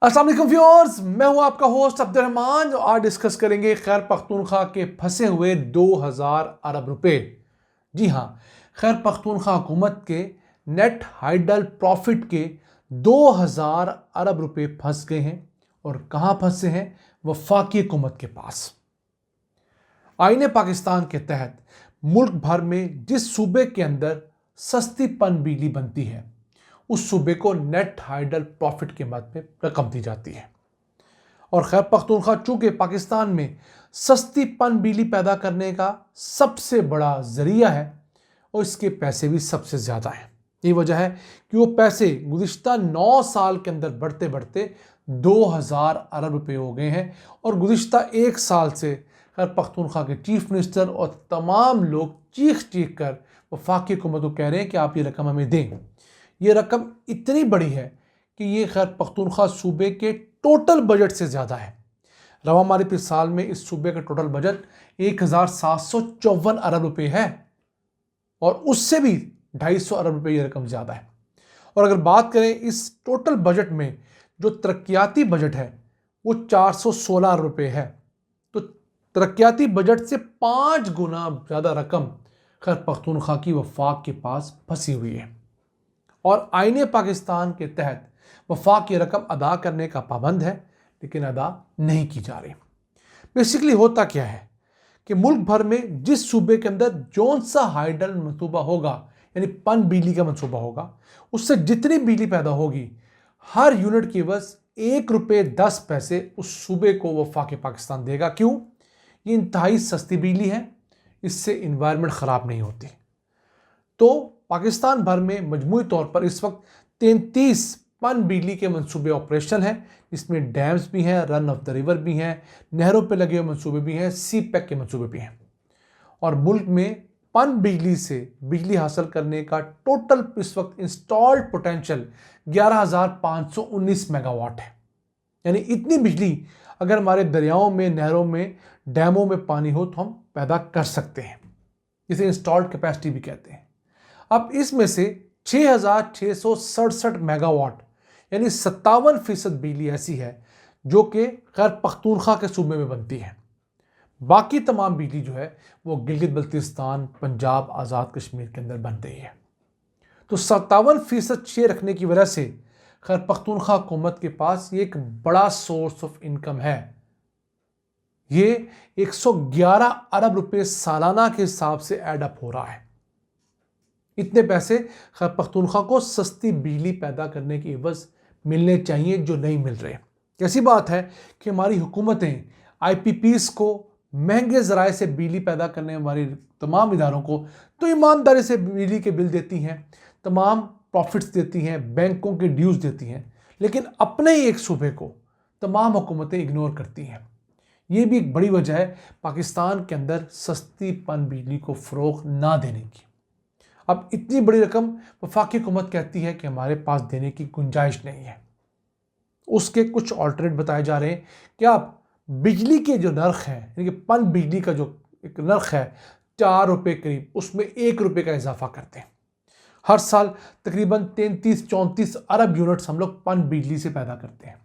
अस्सलाम वालेकुम व्यूअर्स, मैं हूं आपका होस्ट अब्दुर्रहमान। आज डिस्कस करेंगे खैर पख्तूनख्वा के फंसे हुए 2000 अरब रुपए। जी हां, खैर पख्तूनख्वा हुकूमत के नेट हाइडल प्रॉफिट के 2000 अरब रुपए फंस गए हैं। और कहां फंसे हैं? वफाकी हुकूमत के पास। आईने पाकिस्तान के तहत मुल्क भर में जिस सूबे के अंदर सस्ती पन बिजली बनती है उस सूबे को नेट हाइडल प्रॉफिट के मद में रकम दी जाती है। और खैर पख्तूनख्वा चूंकि पाकिस्तान में सस्ती पन बिजली पैदा करने का सबसे बड़ा जरिया है और इसके पैसे भी सबसे ज़्यादा हैं। यही वजह है कि वो पैसे गुज़िश्ता 9 साल के अंदर बढ़ते बढ़ते 2000 अरब रुपए हो गए हैं। और गुज़िश्ता 1 साल से खैर पख्तूनख्वा के चीफ मिनिस्टर और तमाम लोग चीख चीख कर वफाकी हुकूमत को कह रहे हैं कि आप ये रकम हमें दें। ये रकम इतनी बड़ी है कि ये खैर पख्तूनख्वा सूबे के टोटल बजट से ज़्यादा है। रवा माली साल में इस सूबे का टोटल बजट 1754 अरब रुपए है और उससे भी 250 अरब रुपए ये रकम ज़्यादा है। और अगर बात करें इस टोटल बजट में जो तरक्याती बजट है वो 416 अरब रुपए है। तो तरक्याती बजट से 5 गुना ज़्यादा रकम खैर पख्तूनख्वा की वफाक के पास फंसी हुई है। और आईने पाकिस्तान के तहत वफाक ये रकम अदा करने का पाबंद है, लेकिन अदा नहीं की जा रही। बेसिकली होता क्या है कि मुल्क भर में जिस सूबे के अंदर जौन सा हाइडल मनसूबा होगा, यानी पन बिजली का मनसूबा होगा, उससे जितनी बिजली पैदा होगी हर यूनिट की बस 1 रुपये 10 पैसे उस सूबे को वफाक पाकिस्तान देगा। क्यों? ये इंतहाई सस्ती बिजली है, इससे इन्वायरमेंट ख़राब नहीं होती। तो पाकिस्तान भर में मजमूई तौर पर इस वक्त 33 पन बिजली के मंसूबे ऑपरेशन हैं, जिसमें डैम्स भी हैं, रन ऑफ द रिवर भी हैं, नहरों पे लगे हुए मंसूबे भी हैं, सी पैक के मंसूबे भी हैं। और मुल्क में पन बिजली से बिजली हासिल करने का टोटल इस वक्त इंस्टॉल्ड पोटेंशियल 11,519 मेगावाट है। यानी इतनी बिजली अगर हमारे दरियाओं में, नहरों में, डैमों में पानी हो तो हम पैदा कर सकते हैं, जिसे इंस्टॉल्ड कैपेसिटी भी कहते हैं। अब इसमें से 6,667 मेगावाट यानी 57% बिजली ऐसी है जो कि खैर पख्तूनख्वा के सूबे में बनती है। बाकी तमाम बिजली जो है वो गिलगित बल्तिस्तान, पंजाब, आज़ाद कश्मीर के अंदर बन रही है। तो 57% शेयर रखने की वजह से खैर पख्तूनख्वा हुकूमत के पास ये एक बड़ा सोर्स ऑफ इनकम है। ये 111 अरब रुपए सालाना के हिसाब से एडअप हो रहा है। इतने पैसे खैर पख्तूनख्वा को सस्ती बिजली पैदा करने की एवज मिलने चाहिए जो नहीं मिल रहे। कैसी बात है कि हमारी हुकूमतें IPPs को, महंगे ज़राए से बिजली पैदा करने हमारी तमाम इदारों को तो ईमानदारी से बिजली के बिल देती हैं, तमाम प्रॉफिट्स देती हैं, बैंकों के ड्यूज़ देती हैं, लेकिन अपने ही एक सूबे को तमाम हुकूमतें इग्नोर करती हैं। ये भी एक बड़ी वजह है पाकिस्तान के अंदर सस्ती पन बिजली को फ़रोग़ ना देने की। अब इतनी बड़ी रकम वफाकी हुकूमत कहती है कि हमारे पास देने की गुंजाइश नहीं है। उसके कुछ ऑल्टरनेट बताए जा रहे हैं कि आप बिजली के जो नर्ख हैं, यानी कि पन बिजली का जो एक नर्ख है 4 रुपये करीब, उसमें 1 रुपये का इजाफा करते हैं। हर साल तकरीबन 33-34 अरब यूनिट्स हम लोग पन बिजली से पैदा करते हैं।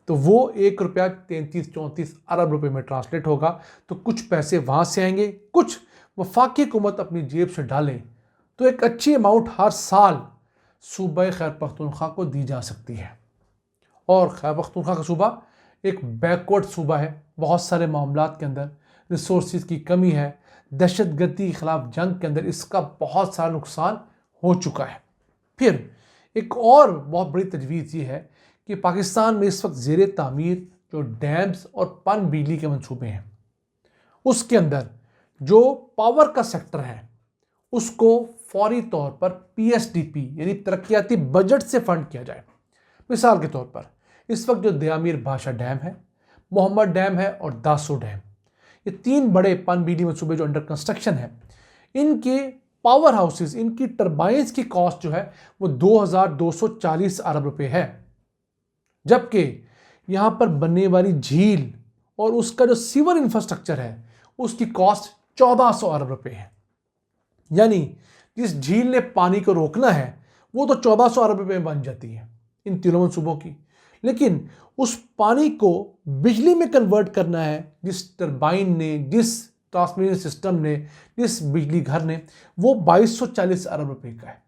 तो वो 1 रुपया 33-34 अरब रुपये में ट्रांसलेट होगा। तो कुछ पैसे वहाँ से आएंगे, कुछ वफाकी हुकूमत अपनी जेब से डालें, तो एक अच्छी अमाउंट हर साल सूबा खैर पख्तूनख्वा को दी जा सकती है। और खैर पख्तूनख्वा का सूबा एक बैकवर्ड सूबा है, बहुत सारे मामलात के अंदर रिसोर्सेज की कमी है, दहशतगर्दी के ख़िलाफ़ जंग के अंदर इसका बहुत सारा नुकसान हो चुका है। फिर एक और बहुत बड़ी तजवीज़ ये है कि पाकिस्तान में इस वक्त ज़ेरे तामीर जो डैम्स और पन बिजली के मंसूबे हैं, उसके अंदर जो पावर का सेक्टर है उसको फौरी तौर पर PSDP यानी तरक्याती बजट से फंड किया जाए। मिसाल के तौर पर इस वक्त जो दयामीर भाषा डैम है, मोहम्मद डैम है और दासो डैम, ये 3 बड़े पन बिजली मंसूबे जो अंडर कंस्ट्रक्शन है, इनके पावर हाउसेस, इनकी टर्बाइंस की कॉस्ट जो है वो 2,240 अरब रुपए है। जबकि यहाँ पर बनने वाली झील और उसका जो सीवर इंफ्रास्ट्रक्चर है उसकी कॉस्ट 1400 अरब रुपए है। यानी जिस झील ने पानी को रोकना है वो तो 1400 अरब रुपए में बन जाती है इन तीनों मंसूबों की, लेकिन उस पानी को बिजली में कन्वर्ट करना है जिस टरबाइन ने, जिस ट्रांसमिशन सिस्टम ने, जिस बिजली घर ने, वो 2240 अरब रुपए का है।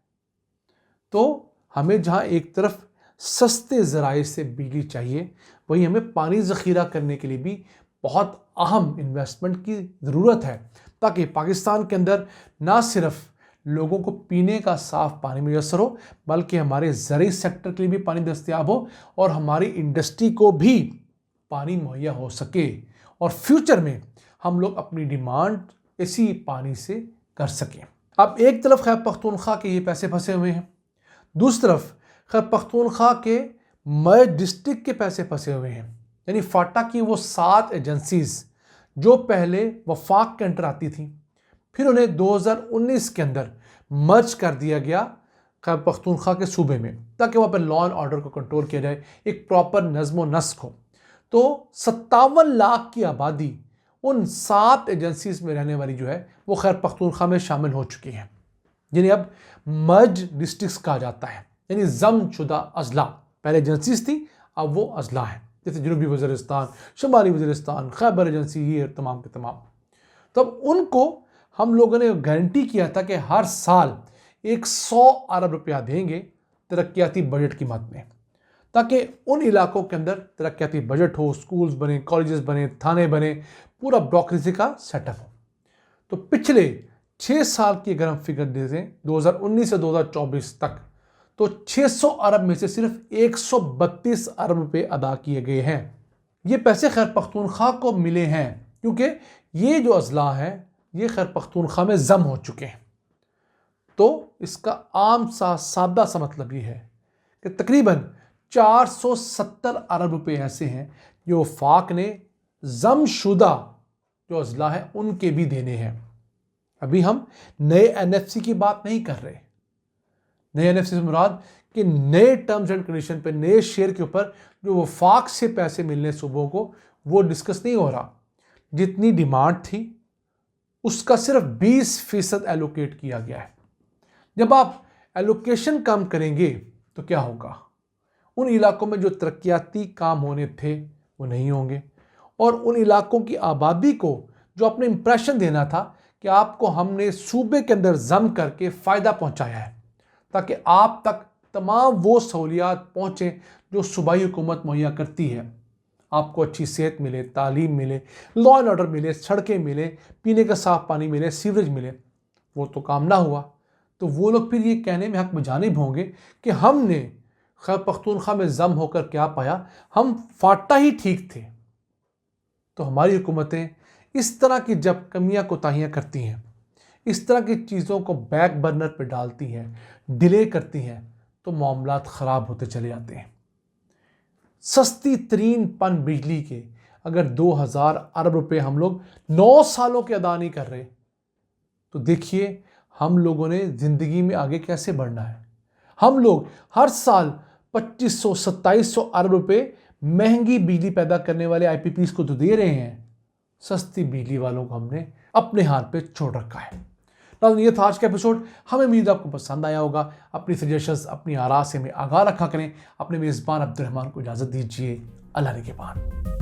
तो हमें जहाँ एक तरफ सस्ते ज़राए से बिजली चाहिए, वहीं हमें पानी ज़ख़ीरा करने के लिए भी बहुत अहम इन्वेस्टमेंट की ज़रूरत है, ताकि पाकिस्तान के अंदर ना सिर्फ लोगों को पीने का साफ़ पानी मैसर हो, बल्कि हमारे ज़रूरी सेक्टर के लिए भी पानी दस्तयाब हो और हमारी इंडस्ट्री को भी पानी मुहैया हो सके और फ्यूचर में हम लोग अपनी डिमांड इसी पानी से कर सकें। अब एक तरफ खैबर पख्तूनख्वा के ये पैसे फंसे हुए हैं, दूसरी तरफ खैबर पख्तूनख्वा के मर्ज डिस्ट्रिक्ट के पैसे फंसे हुए हैं। यानी फाटा की वो 7 एजेंसीज़ जो पहले वफाक के अंडर आती थी, फिर उन्हें 2019 के अंदर मर्ज कर दिया गया खैबर पख्तूनख्वा के सूबे में, ताकि वहाँ पर लॉ एंड ऑर्डर को कंट्रोल किया जाए, एक प्रॉपर नज़्म व नस्क हो। तो 57 लाख की आबादी उन 7 एजेंसीज़ में रहने वाली जो है वो खैबर पख्तूनख्वा में शामिल हो चुकी हैं, जिन्हें अब मर्ज डिस्ट्रिक्ट्स कहा जाता है, यानी जम शुदा अजला। पहले एजेंसीज थी, अब वो अजला हैं, जैसे जनूबी वज़ीरिस्तान, शुमाली वज़ीरिस्तान, खैबर एजेंसी, ये तमाम के तमाम। तब उनको हम लोगों ने गारंटी किया था कि हर साल 100 अरब रुपया देंगे तरक्याती बजट की मद में, ताकि उन इलाकों के अंदर तरक्याती बजट हो, स्कूल्स बने, कॉलेजेस बने, थाने बने, पूरा ब्यूरोक्रेसी का सेटअप हो। तो पिछले 6 साल की अगर हम फिगर दें 2019 से 2024 तक, तो 600 अरब में से सिर्फ 132 अरब रुपए अदा किए गए हैं। ये पैसे खैबर पख्तूनख्वा को मिले हैं क्योंकि ये जो अजला है ये खैबर पख्तूनख्वा में जम हो चुके हैं। तो इसका आम सा सादा सा मतलब ये है कि तकरीबन 470 अरब रुपए ऐसे हैं जो वफाक ने जमशुदा जो अजला है उनके भी देने हैं। अभी हम नए एनएफसी की बात नहीं कर रहे। नए एनएफसी से मुराद कि नए टर्म्स एंड कंडीशन पे, नए शेयर के ऊपर जो वफाक से पैसे मिलने सूबों को, वो डिस्कस नहीं हो रहा। जितनी डिमांड थी उसका सिर्फ 20% एलोकेट किया गया है। जब आप एलोकेशन कम करेंगे तो क्या होगा? उन इलाकों में जो तरक्याती काम होने थे वो नहीं होंगे, और उन इलाकों की आबादी को जो अपने इंप्रेशन देना था कि आपको हमने सूबे के अंदर जम करके फ़ायदा पहुंचाया है, ताकि आप तक तमाम वो सहूलियात पहुँचें जो सूबाई हुकूमत मुहैया करती है। आपको अच्छी सेहत मिले, तालीम मिले, लॉ एंड ऑर्डर मिले, सड़कें मिले, पीने का साफ़ पानी मिले, सीवरेज मिले, वो तो काम ना हुआ। तो वो लोग फिर ये कहने में हक बजानिब होंगे कि हमने खैबर पख्तूनख्वा में जम होकर क्या पाया, हम फाटा ही ठीक थे। तो हमारी हुकूमतें इस तरह की जब कमियां कोताहियां करती हैं, इस तरह की चीज़ों को बैक बर्नर पर डालती हैं, डिले करती हैं, तो मामलात ख़राब होते चले जाते हैं। सस्ती तरीन पन बिजली के अगर 2000 अरब रुपए हम लोग 9 सालों के अदा नहीं कर रहे, तो देखिए हम लोगों ने ज़िंदगी में आगे कैसे बढ़ना है। हम लोग हर साल 2500-2700 अरब रुपए महंगी बिजली पैदा करने वाले IPPs को तो दे रहे हैं, सस्ती बिजली वालों को हमने अपने हाथ पे छोड़ रखा है। ये था आज का एपिसोड। हमें उम्मीद आपको पसंद आया होगा। अपनी सजेशंस, अपनी आरा से हमें आगाह रखा करें। अपने मेज़बान अब्दुल रहमान को इजाज़त दीजिए। अल्लाह निगहबान।